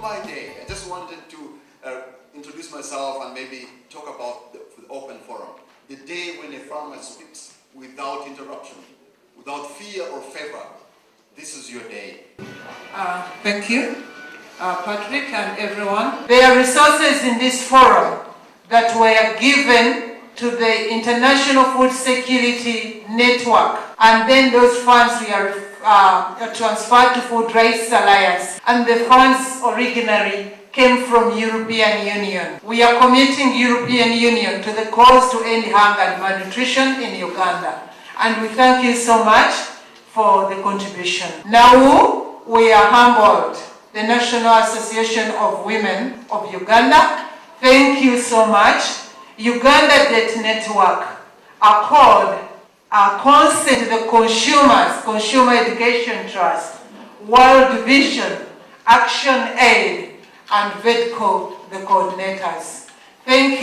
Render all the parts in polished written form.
my day. I just wanted to introduce myself and maybe talk about the open forum. The day when a farmer speaks without interruption, without fear or favor. This is your day. Thank you, Patrick and everyone. There are resources in this forum that were given to the International Food Security Network, and then those funds were transferred to Food Rights Alliance, and the funds originally came from European Union. We are committing European Union to the cause to end hunger and malnutrition in Uganda, and we thank you so much for the contribution. Now we are humbled. The National Association of Women of Uganda, thank you so much. Uganda Debt Network, Accord, Consent, the Consumers, Consumer Education Trust, World Vision, Action Aid, and VEDCO, the coordinators. Thank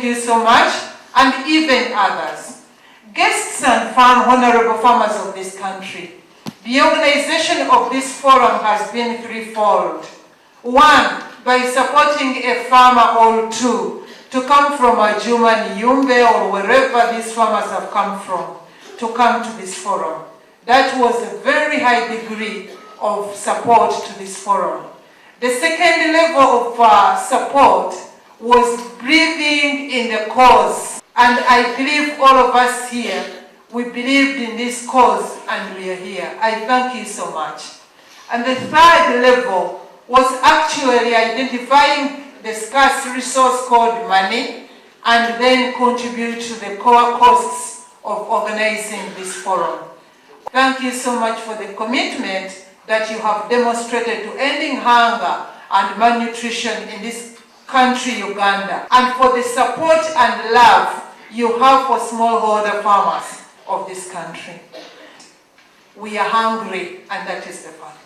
you so much, and even others. Guests and honorable farmers of this country, the organization of this forum has been threefold. One, by supporting a farmer or two to come from Ajuma, Niyumbe, or wherever these farmers have come from, to come to this forum. That was a very high degree of support to this forum. The second level of support was breathing in the cause. And I believe all of us here, we believed in this cause and we are here. I thank you so much. And the third level was actually identifying the scarce resource called money and then contribute to the core costs of organizing this forum. Thank you so much for the commitment that you have demonstrated to ending hunger and malnutrition in this country, Uganda, and for the support and love you have for smallholder farmers of this country. We are hungry, and that is the fact.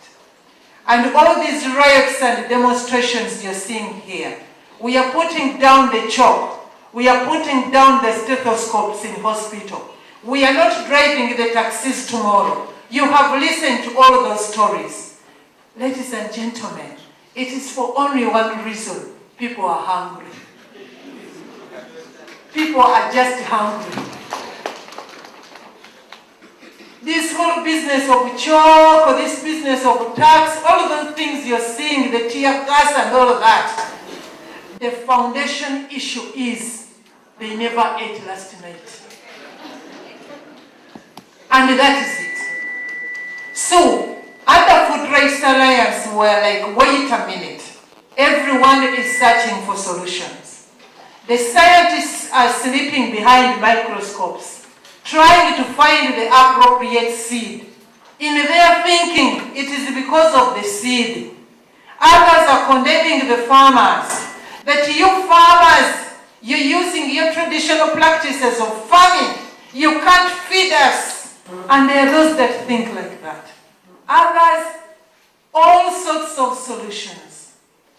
And all these riots and demonstrations you're seeing here, we are putting down the chalk. We are putting down the stethoscopes in hospital. We are not driving the taxis tomorrow. You have listened to all those stories. Ladies and gentlemen, it is for only one reason. People are hungry. People are just hungry. This whole business of chalk, or this business of tax, all of those things you're seeing, the tear gas and all of that, the foundation issue is they never ate last night. And that is it. So, other Food Rights Alliance were like, wait a minute. Everyone is searching for solutions. The scientists are sleeping behind microscopes, trying to find the appropriate seed. In their thinking, it is because of the seed. Others are condemning the farmers, that you farmers, you're using your traditional practices of farming. You can't feed us. And there are those that think like that. Others, all sorts of solutions.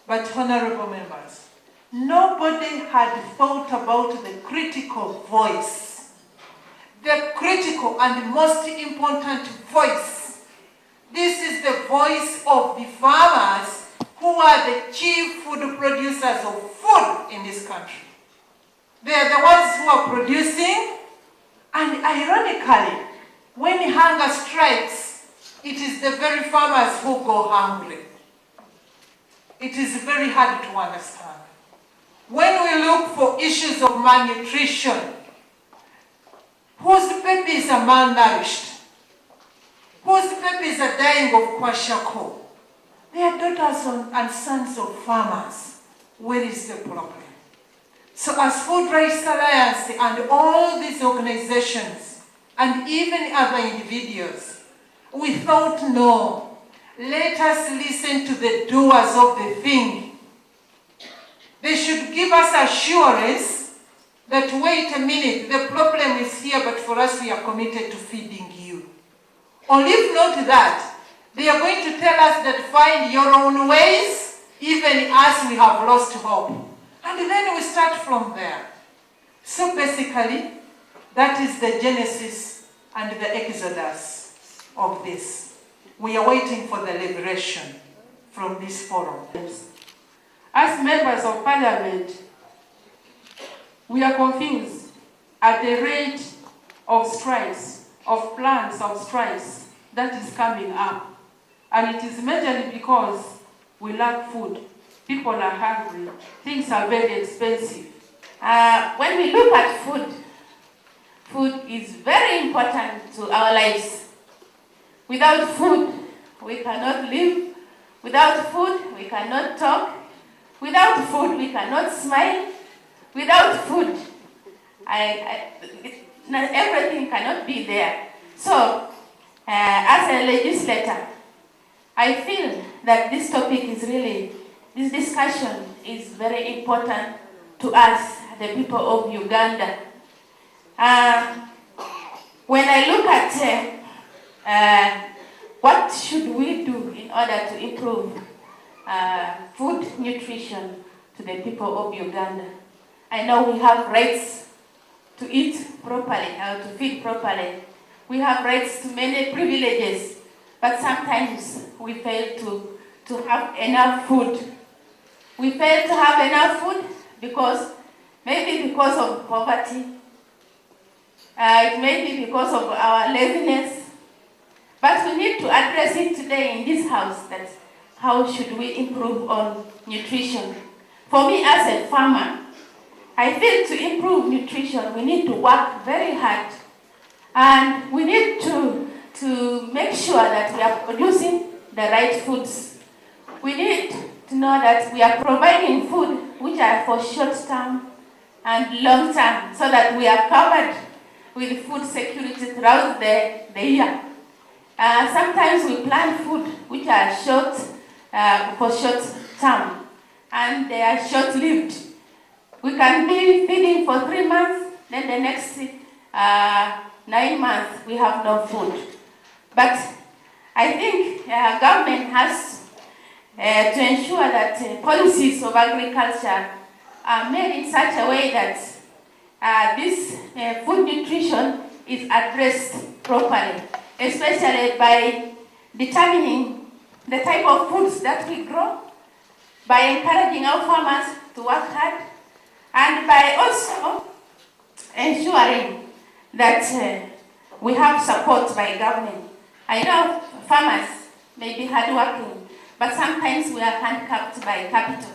But honorable members, nobody had thought about the critical voice. The critical and most important voice. This is the voice of the farmers who are the chief food producers of food in this country. They are the ones who are producing, and ironically, when hunger strikes, it is the very farmers who go hungry. It is very hard to understand. When we look for issues of malnutrition, whose babies are malnourished? Whose babies are dying of kwashiorkor? They are daughters and sons of farmers. Where is the problem? So as Food Rights Alliance and all these organizations, and even other individuals, we thought, no, let us listen to the doers of the thing. They should give us assurance that, wait a minute, the problem is here, but for us, we are committed to feeding you. Or if not that, they are going to tell us that find your own ways, even as we have lost hope. And then we start from there. So basically, that is the genesis and the exodus of this. We are waiting for the liberation from this forum. as members of parliament, we are confused at the rate of strikes, of plans of strikes that is coming up. And it is majorly because we lack food. People are hungry. Things are very expensive. When we look at food, food is very important to our lives. Without food, we cannot live. Without food, we cannot talk. Without food, we cannot smile. Without food, everything cannot be there. So, as a legislator, I feel that this topic is really, this discussion is very important to us, the people of Uganda. When I look at what should we do in order to improve food nutrition to the people of Uganda, I know we have rights to eat properly, or to feed properly. We have rights to many privileges, but sometimes we fail to have enough food. We fail to have enough food because maybe because of poverty, it may be because of our laziness, but we need to address it today in this house, that how should we improve on nutrition. For me as a farmer, I feel to improve nutrition, we need to work very hard, and we need to make sure that we are producing the right foods. We need to know that we are providing food which are for short term and long term, so that we are covered with food security throughout the year. Sometimes we plant food which are for short term, and they are short-lived. We can be feeding for 3 months, then the next 9 months we have no food. But I think government has to ensure that policies of agriculture are made in such a way that this food nutrition is addressed properly, especially by determining the type of foods that we grow, by encouraging our farmers to work hard, and by also ensuring that we have support by government. I know farmers may be hardworking, but sometimes we are handicapped by capital.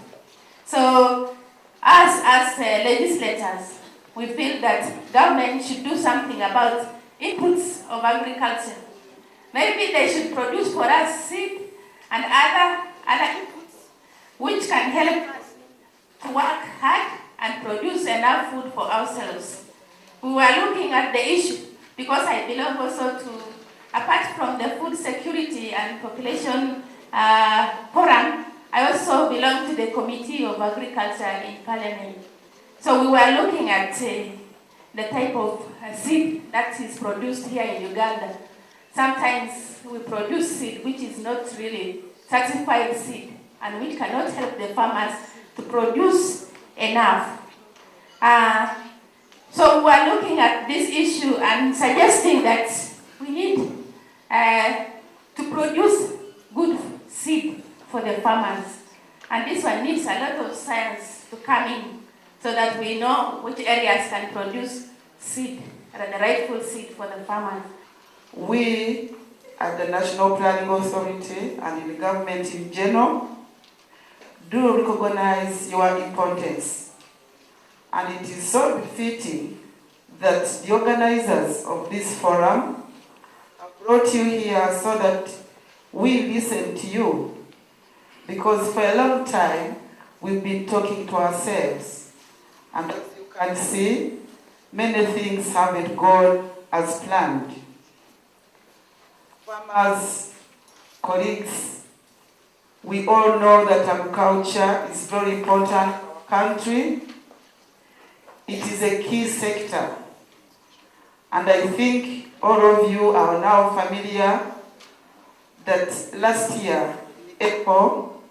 So us as legislators, we feel that government should do something about inputs of agriculture. Maybe they should produce for us seed and other inputs which can help us to work hard and produce enough food for ourselves. We were looking at the issue because I belong also to, apart from the food security and population forum, I also belong to the Committee of Agriculture in Parliament. So we were looking at the type of seed that is produced here in Uganda. Sometimes we produce seed which is not really certified seed and which cannot help the farmers to produce enough. So we are looking at this issue and suggesting that we need to produce good seed for the farmers. And this one needs a lot of science to come in so that we know which areas can produce seed, the rightful seed for the farmers. We at the National Planning Authority and in the government in general do recognize your importance. And it is so befitting that the organizers of this forum have brought you here so that we listen to you. Because for a long time, we've been talking to ourselves. And as you can see, many things haven't gone as planned. Farmers, colleagues, we all know that agriculture is very important in our country. It is a key sector. And I think all of you are now familiar that last year, in April,